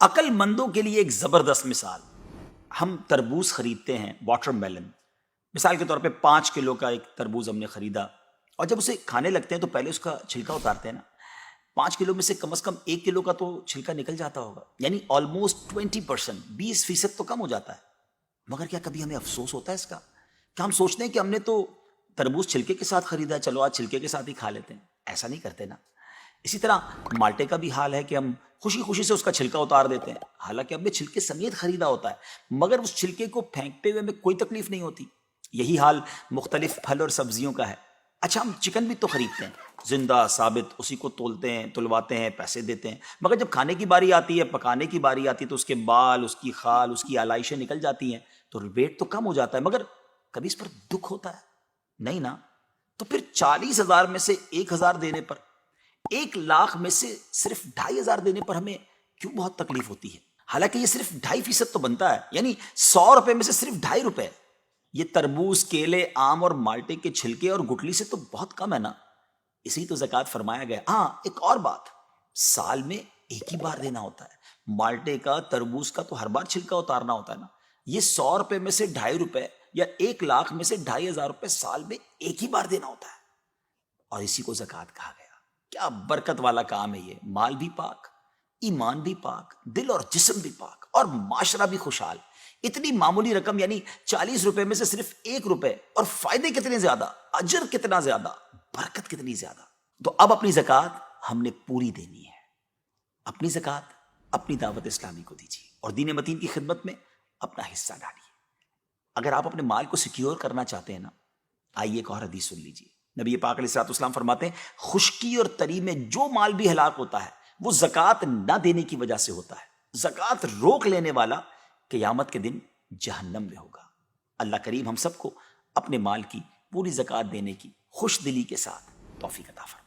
عقل مندوں کے لیے ایک زبردست مثال. ہم تربوز خریدتے ہیں، واٹر میلن. مثال کے طور پہ 5 کلو کا ایک تربوز ہم نے خریدا، اور جب اسے کھانے لگتے ہیں تو پہلے اس کا چھلکا اتارتے ہیں نا. 5 کلو میں سے کم از کم 1 کلو کا تو چھلکا نکل جاتا ہوگا، یعنی آلموسٹ 20%، 20% تو کم ہو جاتا ہے. مگر کیا کبھی ہمیں افسوس ہوتا ہے اس کا؟ کیا ہم سوچتے ہیں کہ ہم نے تو تربوز چھلکے کے ساتھ خریدا، چلو آج چھلکے کے ساتھ ہی کھا لیتے ہیں؟ ایسا نہیں کرتے نا. اسی طرح مالٹے کا بھی حال ہے کہ ہم خوشی خوشی سے اس کا چھلکا اتار دیتے ہیں، حالانکہ ہم نے چھلکے سمیت خریدا ہوتا ہے، مگر اس چھلکے کو پھینکتے ہوئے ہمیں کوئی تکلیف نہیں ہوتی. یہی حال مختلف پھل اور سبزیوں کا ہے. اچھا، ہم چکن بھی تو خریدتے ہیں، زندہ ثابت، اسی کو تولتے ہیں، تلواتے ہیں، پیسے دیتے ہیں، مگر جب کھانے کی باری آتی ہے، پکانے کی باری آتی ہے، تو اس کے بال، اس کی خال، اس کی آلائشیں نکل جاتی ہیں، تو ویٹ تو کم ہو جاتا ہے. مگر کبھی اس پر دکھ ہوتا ہے؟ نہیں نا. تو پھر 40,000 میں سے 1,000 دینے پر، 1,00,000 میں سے صرف 2,500 دینے پر ہمیں کیوں بہت تکلیف ہوتی ہے؟ حالانکہ یہ صرف 2.5% تو بنتا ہے، یعنی 100 روپے میں سے صرف 2.5 روپے. یہ تربوز، کیلے، آم اور مالٹے کے چھلکے اور گٹلی سے تو بہت کم ہے نا. اسی تو زکوٰۃ فرمایا گیا. ہاں، ایک اور بات، سال میں ایک ہی بار دینا ہوتا ہے. مالٹے کا، تربوز کا تو ہر بار چھلکا اتارنا ہوتا ہے نا. یہ 100 روپے میں سے 2.5 روپے یا 1,00,000 میں سے 2,500 روپے سال میں ایک ہی بار دینا ہوتا ہے، اور اسی کو زکوٰۃ کہا گیا. کیا برکت والا کام ہے یہ. مال بھی پاک، ایمان بھی پاک، دل اور جسم بھی پاک، اور معاشرہ بھی خوشحال. اتنی معمولی رقم، یعنی 40 روپے میں سے صرف 1 روپے، اور فائدے کتنے زیادہ، اجر کتنا زیادہ، برکت کتنی زیادہ. تو اب اپنی زکوٰۃ ہم نے پوری دینی ہے. اپنی زکوٰۃ اپنی دعوت اسلامی کو دیجیے، اور دین متین کی خدمت میں اپنا حصہ ڈالیے. اگر آپ اپنے مال کو سیکیور کرنا چاہتے ہیں نا، آئیے ایک اور حدیث سن لیجیے. نبی پاک علیہ الصلوۃ والسلام فرماتے ہیں، خشکی اور تری میں جو مال بھی ہلاک ہوتا ہے وہ زکوٰۃ نہ دینے کی وجہ سے ہوتا ہے. زکوٰۃ روک لینے والا قیامت کے دن جہنم میں ہوگا. اللہ کریم ہم سب کو اپنے مال کی پوری زکوٰۃ دینے کی خوش دلی کے ساتھ توفیق عطا فرمائے.